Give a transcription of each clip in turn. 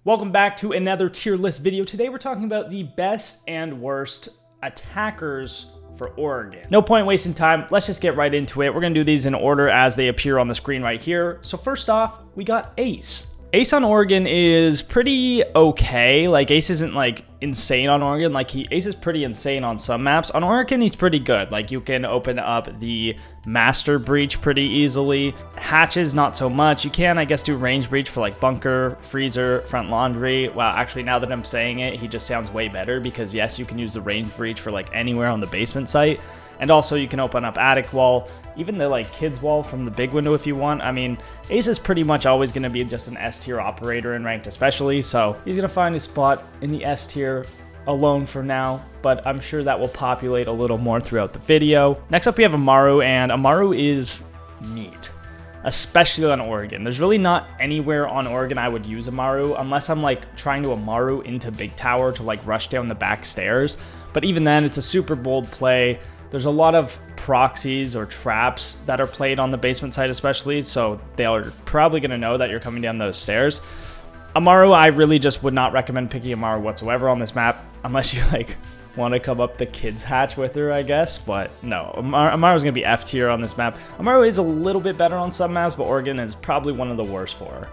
Welcome back to another tier list video. Today we're talking about the best and worst attackers for Oregon. No point wasting time, let's just get right into it. We're gonna do these in order as they appear on the screen right here. So first off, we got Ace. Ace on Oregon is pretty okay. Like, Ace isn't like insane on Oregon. Like, Ace is pretty insane on some maps. On Oregon, he's pretty good. Like, you can open up the Master Breach pretty easily. Hatches, not so much. You can, I guess, do Range Breach for like Bunker, Freezer, Front Laundry. Wow, actually, now that I'm saying it, he just sounds way better because, yes, you can use the Range Breach for like anywhere on the basement site. And also you can open up attic wall, even the like kids wall from the big window if you want. I mean, Ace is pretty much always going to be just an S tier operator in ranked especially. So he's going to find his spot in the S tier alone for now, but I'm sure that will populate a little more throughout the video. Next up we have Amaru, and Amaru is neat, especially on Oregon. There's really not anywhere on Oregon I would use Amaru unless I'm like trying to Amaru into Big Tower to like rush down the back stairs. But even then, it's a super bold play. There's a lot of proxies or traps that are played on the basement side especially, so they're probably going to know that you're coming down those stairs. Amaru, I really just would not recommend picking Amaru whatsoever on this map, unless you like want to come up the kids hatch with her, I guess. But no, Amaru's going to be F tier on this map. Amaru is a little bit better on some maps, but Oregon is probably one of the worst for her.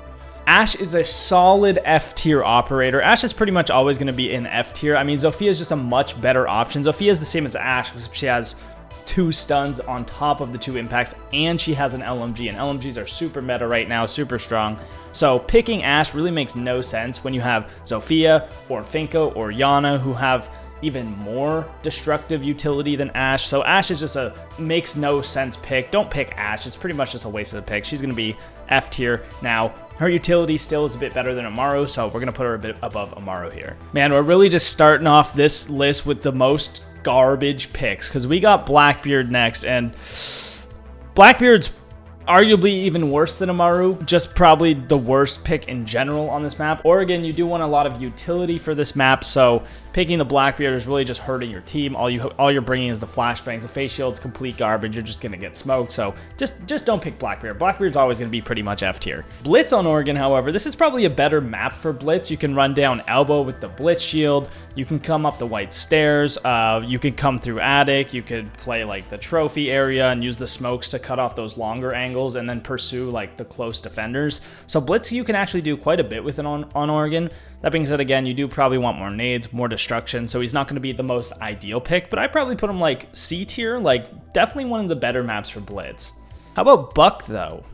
Ashe is a solid F tier operator. Ashe is pretty much always going to be in F tier. I mean, Zofia is just a much better option. Zofia is the same as Ashe because she has 2 stuns on top of the 2 impacts, and she has an LMG, and LMGs are super meta right now, super strong. So picking Ashe really makes no sense when you have Zofia or Finka or Iana who have even more destructive utility than Ashe. So Ashe is just a makes no sense pick. Don't pick Ashe. It's pretty much just a waste of a pick. She's going to be F tier. Now, her utility still is a bit better than Amaru, so we're going to put her a bit above Amaru here. Man, we're really just starting off this list with the most garbage picks because we got Blackbeard next, and Blackbeard's arguably even worse than Amaru, just probably the worst pick in general on this map. Oregon, you do want a lot of utility for this map, so picking the Blackbeard is really just hurting your team. All you're bringing is the flashbangs. The face shield's complete garbage. You're just gonna get smoked, so just don't pick Blackbeard. Blackbeard's always gonna be pretty much F tier. Blitz on Oregon, however, this is probably a better map for Blitz. You can run down elbow with the Blitz shield. You can come up the white stairs. You can come through attic. You could play like the trophy area and use the smokes to cut off those longer angles and then pursue like the close defenders. So Blitz, you can actually do quite a bit with it on Oregon. That being said, again, you do probably want more nades, more destruction, so he's not going to be the most ideal pick, but I'd probably put him like C tier, like definitely one of the better maps for Blitz. How about Buck though?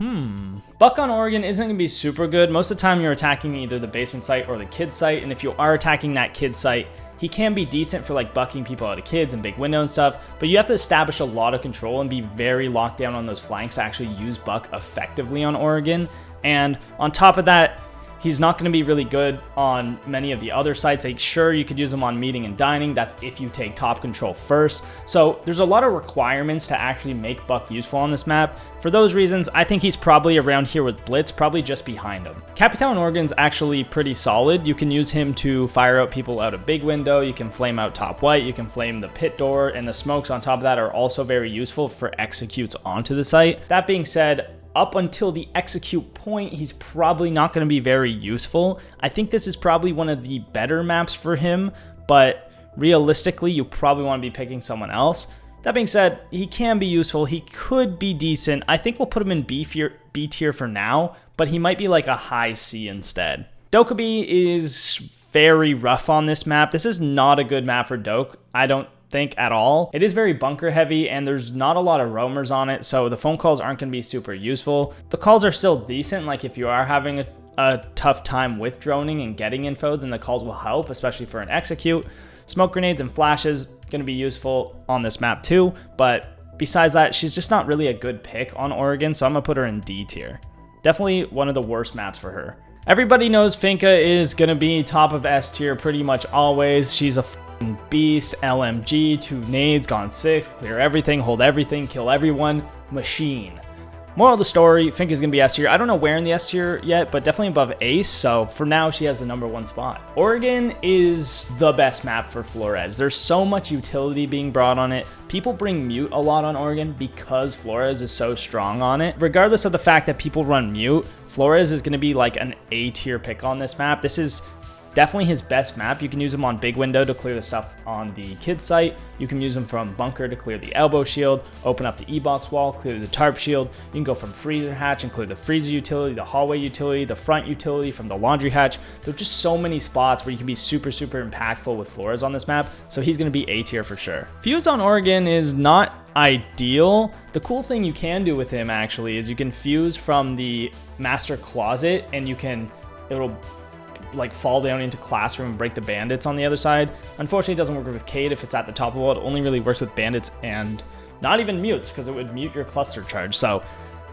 Buck on Oregon isn't going to be super good. Most of the time you're attacking either the basement site or the kid site, and if you are attacking that kid site, he can be decent for like bucking people out of kids and big window and stuff, but you have to establish a lot of control and be very locked down on those flanks to actually use Buck effectively on Oregon. And on top of that, he's not going to be really good on many of the other sites. Like, sure, you could use him on meeting and dining. That's if you take top control first. So there's a lot of requirements to actually make Buck useful on this map. For those reasons, I think he's probably around here with Blitz, probably just behind him. Capitao on Oregon's actually pretty solid. You can use him to fire out people out a big window. You can flame out top white. You can flame the pit door, and the smokes on top of that are also very useful for executes onto the site. That being said, up until the execute point, he's probably not going to be very useful. I think this is probably one of the better maps for him, but realistically, you probably want to be picking someone else. That being said, he can be useful. He could be decent. I think we'll put him in B tier for now, but he might be like a high C instead. Dokkaebi is very rough on this map. This is not a good map for Dok, I don't think at all. It is very bunker heavy and there's not a lot of roamers on it, so the phone calls aren't going to be super useful. The calls are still decent, like if you are having a tough time with droning and getting info, then the calls will help, especially for an execute. Smoke grenades and flashes going to be useful on this map too, but besides that, she's just not really a good pick on Oregon, so I'm going to put her in D tier. Definitely one of the worst maps for her. Everybody knows Finka is going to be top of S tier pretty much always. She's a beast, LMG, 2 nades, gone 6, clear everything, hold everything, kill everyone, machine. Moral of the story, Finka's going to be S tier. I don't know where in the S tier yet, but definitely above Ace. So for now, she has the #1 spot. Oregon is the best map for Flores. There's so much utility being brought on it. People bring Mute a lot on Oregon because Flores is so strong on it. Regardless of the fact that people run Mute, Flores is going to be like an A tier pick on this map. This is definitely his best map. You can use him on Big Window to clear the stuff on the kid site. You can use him from Bunker to clear the elbow shield, open up the E-box wall, clear the tarp shield. You can go from freezer hatch and clear the freezer utility, the hallway utility, the front utility from the laundry hatch. There's just so many spots where you can be super impactful with Flores on this map. So he's going to be A tier for sure. Fuze on Oregon is not ideal. The cool thing you can do with him actually is you can fuse from the master closet and it'll like fall down into classroom and break the bandits on the other side. Unfortunately, it doesn't work with Cade if it's at the top of the wall. It only really works with bandits and not even mutes because it would mute your cluster charge. So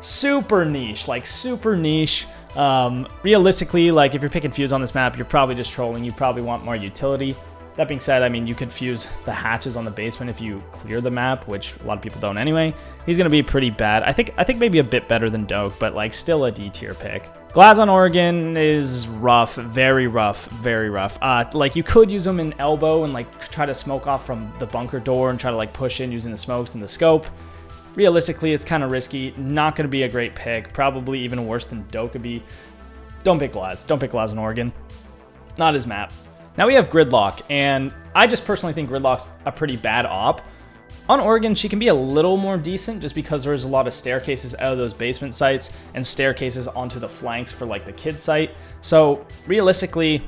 super niche, like super niche. Realistically, like if you're picking Fuze on this map, you're probably just trolling. You probably want more utility. That being said, I mean, you could fuse the hatches on the basement if you clear the map, which a lot of people don't anyway. He's going to be pretty bad. I think maybe a bit better than Dokk, but like still a D tier pick. Glaz on Oregon is rough, very rough, very rough. Like you could use him in elbow and like try to smoke off from the bunker door and try to like push in using the smokes and the scope. Realistically, it's kind of risky. Not going to be a great pick. Probably even worse than Dokkaebi. Don't pick Glaz. Don't pick Glaz on Oregon. Not his map. Now we have Gridlock, and I just personally think Gridlock's a pretty bad op. On Oregon, she can be a little more decent just because there's a lot of staircases out of those basement sites and staircases onto the flanks for like the kid site. So realistically,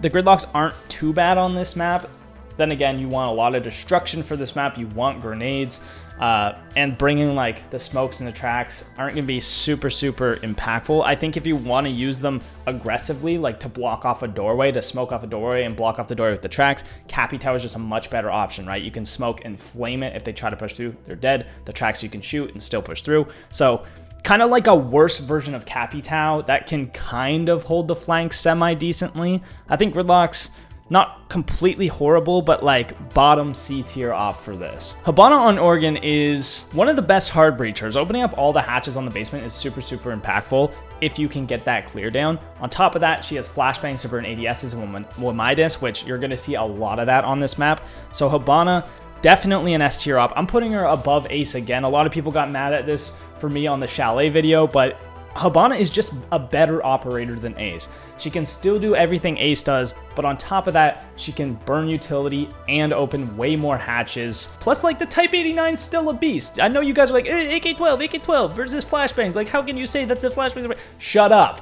the Gridlocks aren't too bad on this map. Then again, you want a lot of destruction for this map. You want grenades, and bringing like the smokes and the tracks aren't going to be super impactful. I think if you want to use them aggressively, like to block off a doorway, to smoke off a doorway and block off the doorway with the tracks, Capitao is just a much better option, right? You can smoke and flame it. If they try to push through, they're dead. The tracks you can shoot and still push through. So kind of like a worse version of Capitao that can kind of hold the flanks semi-decently. I think Gridlock's not completely horrible, but like bottom C tier op for this. Hibana on Oregon is one of the best hard breachers. Opening up all the hatches on the basement is super impactful if you can get that clear down. On top of that, she has flashbangs to burn ADSs and Womidus, which you're going to see a lot of that on this map. So Hibana, definitely an S tier op. I'm putting her above Ace again. A lot of people got mad at this for me on the Chalet video, but Hibana is just a better operator than Ace. She can still do everything Ace does, but on top of that, she can burn utility and open way more hatches. Plus, like, the Type 89 is still a beast. I know you guys are like, AK-12 versus flashbangs. Like, how can you say that the flashbangs are... Shut up,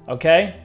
okay?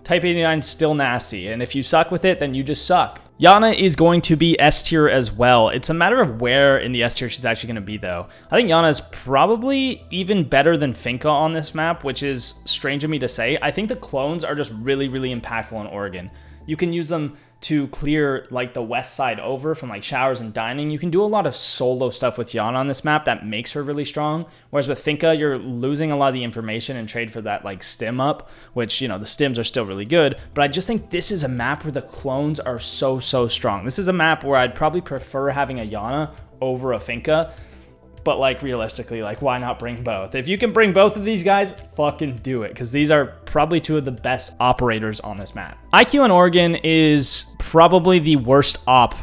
Type 89 is still nasty, and if you suck with it, then you just suck. Iana is going to be S tier as well. It's a matter of where in the S tier she's actually going to be, though. I think Iana is probably even better than Finka on this map, which is strange of me to say. I think the clones are just really impactful in Oregon. You can use them to clear like the west side over from like showers and dining. You can do a lot of solo stuff with Iana on this map that makes her really strong. Whereas with Finka, you're losing a lot of the information and trade for that like stim up, which, you know, the stims are still really good. But I just think this is a map where the clones are so strong. This is a map where I'd probably prefer having a Iana over a Finka. But like realistically, like why not bring both? If you can bring both of these guys, fucking do it, because these are probably two of the best operators on this map. IQ on Oregon is probably the worst op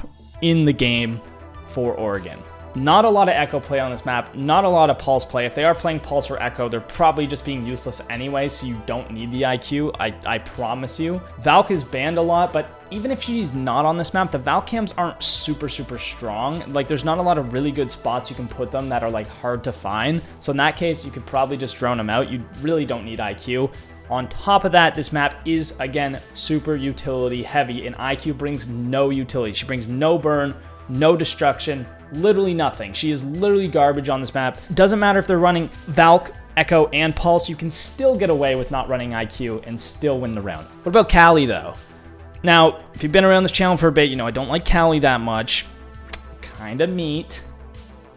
in the game for Oregon. Not a lot of echo play on this map, not a lot of pulse play. If they are playing pulse or echo, they're probably just being useless anyway, so you don't need the IQ, I promise you. Valk is banned a lot, but even if she's not on this map, the Valk cams aren't super strong. Like, there's not a lot of really good spots you can put them that are like hard to find. So in that case, you could probably just drone them out. You really don't need IQ. On top of that, this map is, again, super utility heavy, and IQ brings no utility. She brings no burn, no destruction, literally nothing. She is literally garbage on this map. Doesn't matter if they're running Valk, Echo, and Pulse, you can still get away with not running IQ and still win the round. What about Callie, though? Now, if you've been around this channel for a bit, you know I don't like Callie that much. Kinda meat.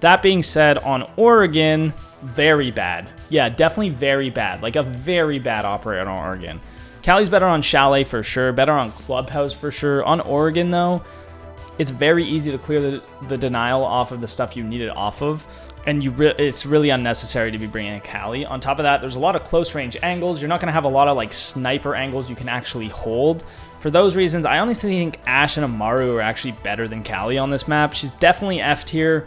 That being said, on Oregon, very bad. Yeah, definitely very bad. Like a very bad operator on Oregon. Callie's better on Chalet for sure, better on Clubhouse for sure. On Oregon, though, it's very easy to clear the denial off of the stuff you need it off of. and it's really unnecessary to be bringing a Callie. On top of that, there's a lot of close range angles. You're not going to have a lot of like sniper angles you can actually hold. For those reasons, I honestly think Ashe and Amaru are actually better than Callie on this map. She's definitely F tier,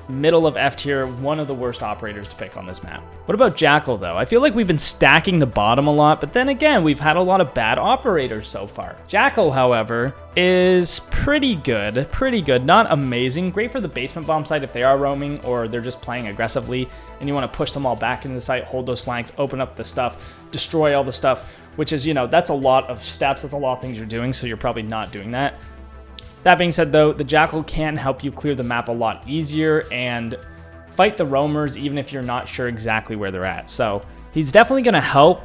middle of F tier, one of the worst operators to pick on this map. What about Jackal though? I feel like we've been stacking the bottom a lot, but then again, we've had a lot of bad operators so far. Jackal, however, is pretty good, not amazing. Great for the basement bomb site if they are roaming or they're just playing aggressively and you want to push them all back into the site, hold those flanks, open up the stuff, destroy all the stuff, which is, you know, that's a lot of steps, that's a lot of things you're doing, so you're probably not doing that. That being said though, the Jackal can help you clear the map a lot easier and fight the roamers even if you're not sure exactly where they're at. So he's definitely going to help.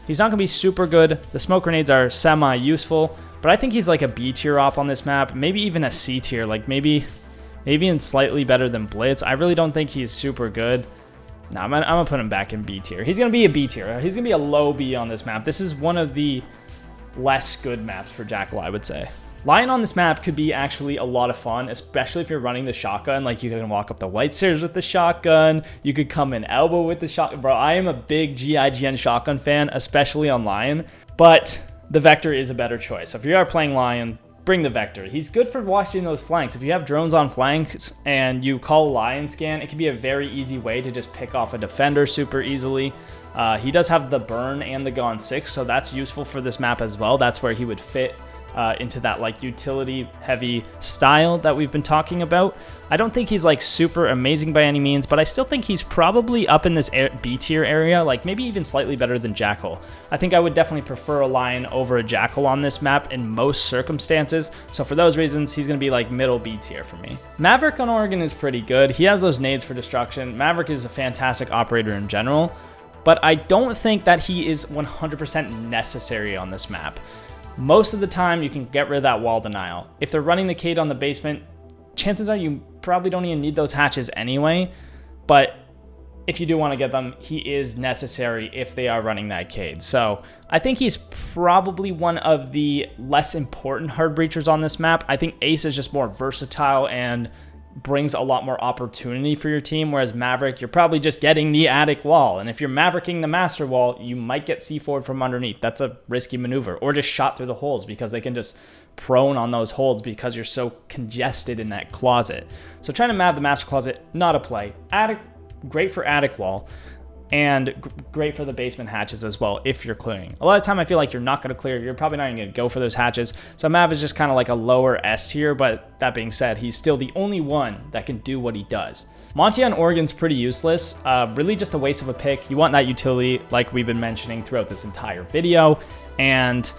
He's not going to be super good. The smoke grenades are semi-useful, but I think he's like a B tier op on this map, maybe even a C tier, like maybe even slightly better than Blitz. I really don't think he's super good. No, I'm gonna put him back in B tier. He's going to be a B tier. He's going to be a low B on this map. This is one of the less good maps for Jackal, I would say. Lion on this map could be actually a lot of fun, especially if you're running the shotgun. Like, you can walk up the white stairs with the shotgun. You could come in elbow with the shotgun. Bro, I am a big GIGN shotgun fan, especially on Lion. But the Vector is a better choice. So if you are playing Lion, bring the Vector. He's good for watching those flanks. If you have drones on flanks and you call Lion scan, it can be a very easy way to just pick off a defender super easily. He does have the burn and the Gone 6, so that's useful for this map as well. That's where he would fit into that like utility heavy style that we've been talking about. I don't think he's like super amazing by any means, but I still think he's probably up in this B tier area, like maybe even slightly better than Jackal. I think I would definitely prefer a Lion over a Jackal on this map in most circumstances. So for those reasons, he's going to be like middle B tier for me. Maverick on Oregon is pretty good. He has those nades for destruction. Maverick is a fantastic operator in general, but I don't think that he is 100% necessary on this map. Most of the time, you can get rid of that wall denial. If they're running the Cade on the basement, chances are you probably don't even need those hatches anyway. But if you do want to get them, he is necessary if they are running that Cade. So I think he's probably one of the less important hard breachers on this map. I think Ace is just more versatile and brings a lot more opportunity for your team, whereas Maverick, you're probably just getting the attic wall, and if you're Mavericking the master wall, you might get C4'd from underneath. That's a risky maneuver, or just shot through the holes because they can just prone on those holds because you're so congested in that closet. So trying to Mav the master closet, not a play. Attic, great for attic wall, and great for the basement hatches as well if you're clearing. A lot of time I feel like you're not going to clear, you're probably not even going to go for those hatches. So Mav is just kind of like a lower S tier, but that being said, he's still the only one that can do what he does. Montagne on Oregon's pretty useless, really just a waste of a pick. You want that utility like we've been mentioning throughout this entire video, and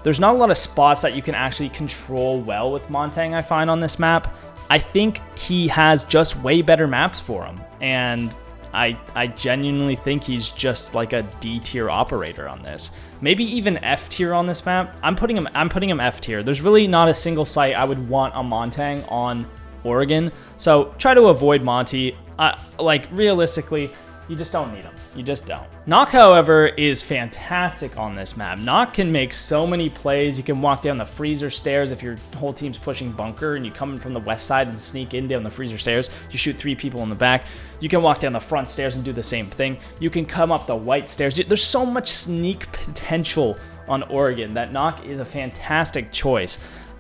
there's not a lot of spots that you can actually control well with Montagne, I find, on this map. I think he has just way better maps for him, and I genuinely think he's just like a D tier operator on this. Maybe even F tier on this map. I'm putting him F tier. There's really not a single site I would want a Montagne on Oregon. So try to avoid Monty. Like realistically, you just don't need him. You just don't. Nokk, however, is fantastic on this map. Nokk can make so many plays. You can walk down the freezer stairs if your whole team's pushing bunker and you come in from the west side and sneak in down the freezer stairs. You shoot 3 people in the back. You can walk down the front stairs and do the same thing. You can come up the white stairs. There's so much sneak potential on Oregon that Nokk is a fantastic choice.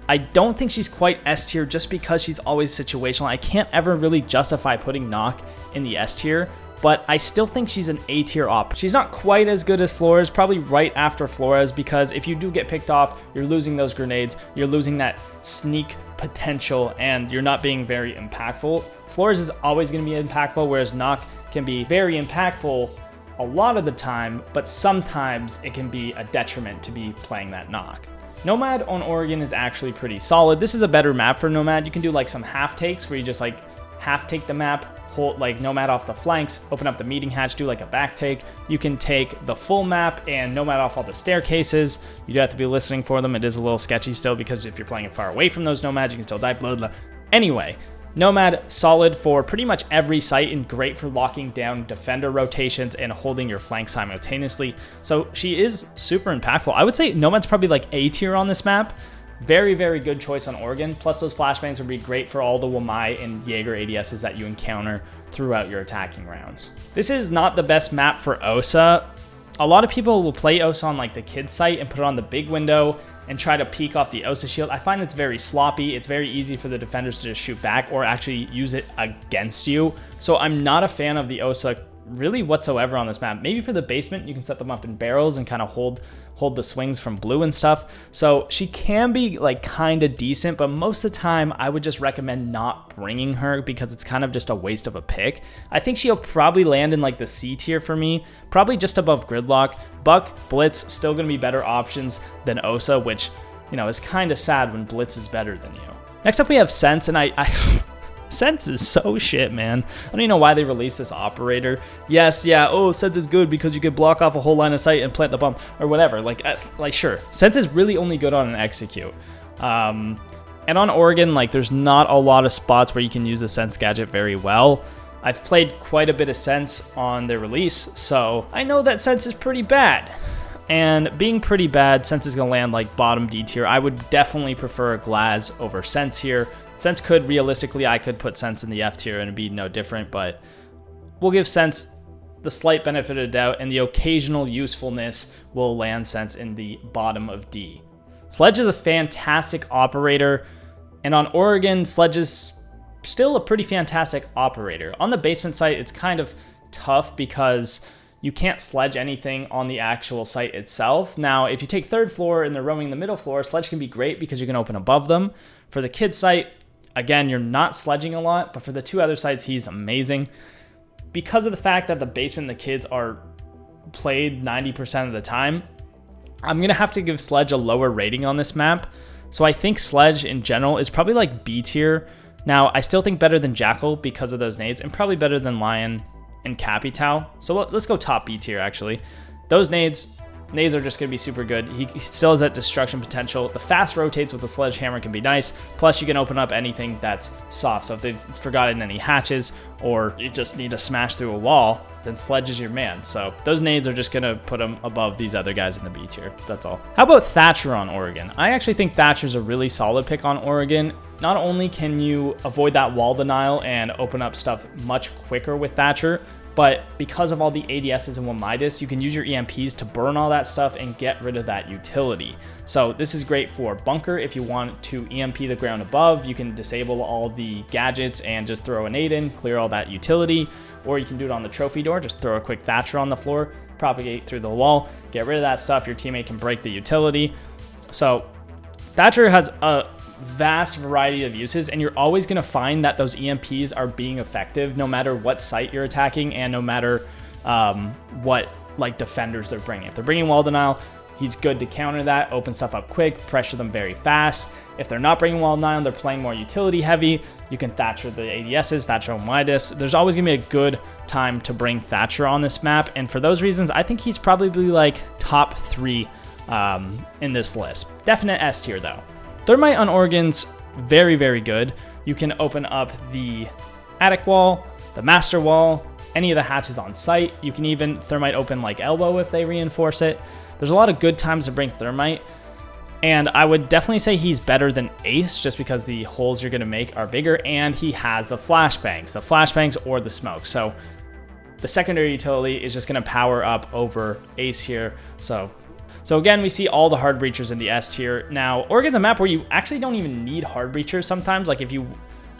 I don't think she's quite S tier just because she's always situational. I can't ever really justify putting Nokk in the S tier, but I still think she's an A tier op. She's not quite as good as Flores, probably right after Flores, because if you do get picked off, you're losing those grenades, you're losing that sneak potential, and you're not being very impactful. Flores is always going to be impactful, whereas Nokk can be very impactful a lot of the time, but sometimes it can be a detriment to be playing that Nokk. Nomad on Oregon is actually pretty solid. This is a better map for Nomad. You can do like some half takes where you just like half take the map, hold like Nomad off the flanks, open up the meeting hatch, do like a back take. You can take the full map and Nomad off all the staircases. You do have to be listening for them. It is a little sketchy still because if you're playing it far away from those Nomads, you can still die. Blah, blah. Anyway, Nomad, solid for pretty much every site and great for locking down defender rotations and holding your flank simultaneously. So she is super impactful. I would say Nomad's probably like A tier on this map. very, very good choice on Oregon. Plus those flashbangs would be great for all the Wamai and Jaeger ADSs that you encounter throughout your attacking rounds. This is not the best map for Osa. A lot of people will play Osa on like the kids site and put it on the big window and try to peek off the Osa shield. I find it's very sloppy. It's very easy for the defenders to just shoot back or actually use it against you. So I'm not a fan of the Osa really whatsoever on this map. Maybe for the basement, you can set them up in barrels and kind of hold the swings from blue and stuff. So she can be like kind of decent, but most of the time I would just recommend not bringing her because it's kind of just a waste of a pick. I think she'll probably land in like the C tier for me, probably just above Gridlock. Buck, Blitz, still going to be better options than Osa, which, you know, is kind of sad when Blitz is better than you. Next up we have Sens, and I Sens is so shit, man. I don't even know why they released this operator. Yes, yeah, oh, Sens is good because you can block off a whole line of sight and plant the bomb or whatever. Like sure. Sens is really only good on an execute. And on Oregon, like, there's not a lot of spots where you can use the Sens gadget very well. I've played quite a bit of Sens on their release, so I know that Sens is pretty bad. And being pretty bad, Sens is going to land like bottom D tier. I would definitely prefer Glaz over Sens here. Sens could, realistically, I could put Sens in the F tier and it'd be no different, but we'll give Sens the slight benefit of the doubt, and the occasional usefulness will land Sens in the bottom of D. Sledge is a fantastic operator, and on Oregon, Sledge is still a pretty fantastic operator. On the basement site, it's kind of tough because you can't sledge anything on the actual site itself. Now, if you take third floor and they're roaming the middle floor, Sledge can be great because you can open above them. For the kids site, again, you're not sledging a lot, but for the two other sites, he's amazing. Because of the fact that the basement and the kids are played 90% of the time, I'm going to have to give Sledge a lower rating on this map. So I think Sledge in general is probably like B tier. Now, I still think better than Jackal because of those nades, and probably better than Lion and Capitao. So let's go top B tier, actually. Those nades are just going to be super good. He still has that destruction potential. The fast rotates with the sledgehammer can be nice. Plus, you can open up anything that's soft. So if they've forgotten any hatches or you just need to smash through a wall, then Sledge is your man. So those nades are just going to put him above these other guys in the B tier. That's all. How about Thatcher on Oregon? I actually think Thatcher's a really solid pick on Oregon. Not only can you avoid that wall denial and open up stuff much quicker with Thatcher, but because of all the ADSs and Wamidus, you can use your EMPs to burn all that stuff and get rid of that utility. So this is great for bunker. If you want to EMP the ground above, you can disable all the gadgets and just throw a nade in, clear all that utility. Or you can do it on the trophy door, just throw a quick Thatcher on the floor, propagate through the wall, get rid of that stuff. Your teammate can break the utility. So Thatcher has a vast variety of uses, and you're always going to find that those EMPs are being effective no matter what site you're attacking and no matter what like defenders they're bringing. If they're bringing wall denial, he's good to counter that, open stuff up quick, pressure them very fast. If they're not bringing wall denial, they're playing more utility heavy, you can Thatcher the ADSs, Thatcher on Midas. There's always going to be a good time to bring Thatcher on this map, and for those reasons, I think he's probably like top 3 in this list. Definite S tier though. Thermite on Oregon's very, very good. You can open up the attic wall, the master wall, any of the hatches on site. You can even Thermite open like elbow if they reinforce it. There's a lot of good times to bring Thermite, and I would definitely say he's better than Ace just because the holes you're going to make are bigger, and he has the flashbangs or the smoke. So the secondary utility is just going to power up over Ace here. So again, we see all the hard breachers in the S tier. Now, Oregon's a map where you actually don't even need hard breachers sometimes. Like if you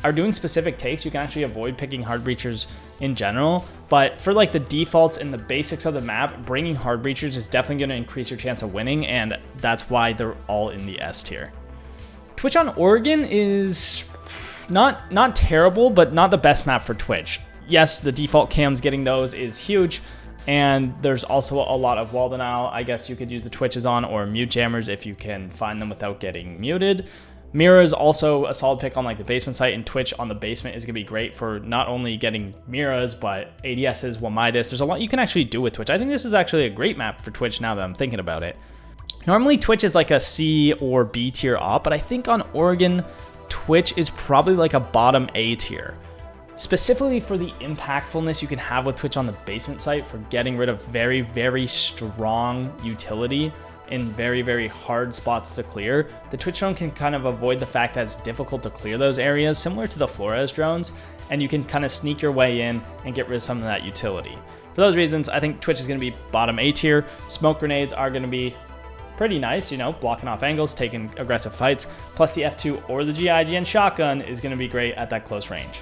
are doing specific takes, you can actually avoid picking hard breachers in general. But for like the defaults and the basics of the map, bringing hard breachers is definitely going to increase your chance of winning, and that's why they're all in the S tier. Twitch on Oregon is not terrible, but not the best map for Twitch. Yes, the default cams, getting those is huge. And there's also a lot of wall denial. I guess you could use the Twitches on or mute jammers if you can find them without getting muted. Mira is also a solid pick on like the basement site, and Twitch on the basement is going to be great for not only getting Miras, but ADSs, Wamidus. There's a lot you can actually do with Twitch. I think this is actually a great map for Twitch now that I'm thinking about it. Normally Twitch is like a C or B tier op, but I think on Oregon, Twitch is probably like a bottom A tier. Specifically for the impactfulness you can have with Twitch on the basement site for getting rid of very, very strong utility in very, very hard spots to clear, the Twitch drone can kind of avoid the fact that it's difficult to clear those areas, similar to the Flores drones, and you can kind of sneak your way in and get rid of some of that utility. For those reasons, I think Twitch is going to be bottom A tier. Smoke grenades are going to be pretty nice, you know, blocking off angles, taking aggressive fights, plus the F2 or the GIGN shotgun is going to be great at that close range.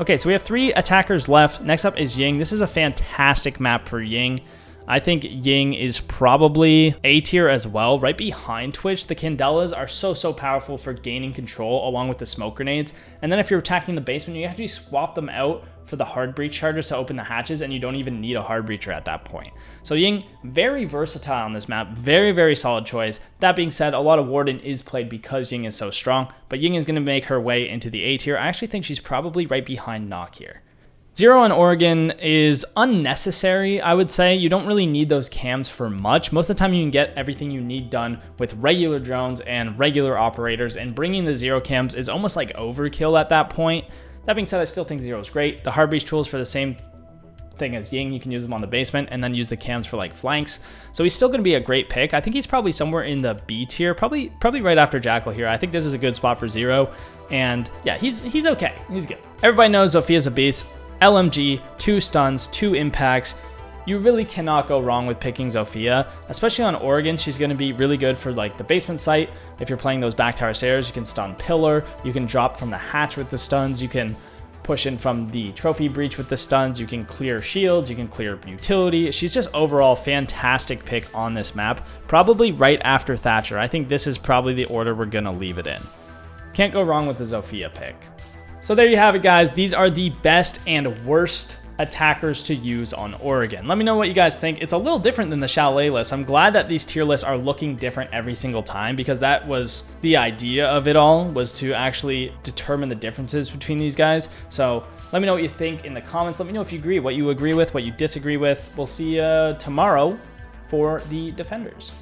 Okay, so we have 3 attackers left. Next up is Ying. This is a fantastic map for Ying. I think Ying is probably A tier as well, right behind Twitch. The Candelas are so powerful for gaining control along with the smoke grenades. And then if you're attacking the basement, you actually swap them out for the hard breach charges to open the hatches, and you don't even need a hard breacher at that point. So Ying, very versatile on this map, very solid choice. That being said, a lot of Warden is played because Ying is so strong, but Ying is going to make her way into the A tier. I actually think she's probably right behind Nokk here. Zero on Oregon is unnecessary, I would say. You don't really need those cams for much. Most of the time you can get everything you need done with regular drones and regular operators, and bringing the zero cams is almost like overkill at that point. That being said, I still think zero is great. The hard breach tools for the same thing as Ying, you can use them on the basement and then use the cams for like flanks. So he's still going to be a great pick. I think he's probably somewhere in the B tier, probably right after Jackal here. I think this is a good spot for zero, and yeah, he's okay. He's good. Everybody knows Zofia's a beast. LMG, 2 stuns, 2 impacts. You really cannot go wrong with picking Zofia, especially on Oregon. She's going to be really good for like the basement site. If you're playing those back tower stairs, you can stun pillar, you can drop from the hatch with the stuns, you can push in from the trophy breach with the stuns, you can clear shields, you can clear utility. She's just overall fantastic pick on this map, probably right after Thatcher. I think this is probably the order we're going to leave it in. Can't go wrong with the Zofia pick. So there you have it, guys. These are the best and worst attackers to use on Oregon. Let me know what you guys think. It's a little different than the Chalet list. I'm glad that these tier lists are looking different every single time, because that was the idea of it all, was to actually determine the differences between these guys. So let me know what you think in the comments. Let me know if you agree, what you agree with, what you disagree with. We'll see you tomorrow for the Defenders.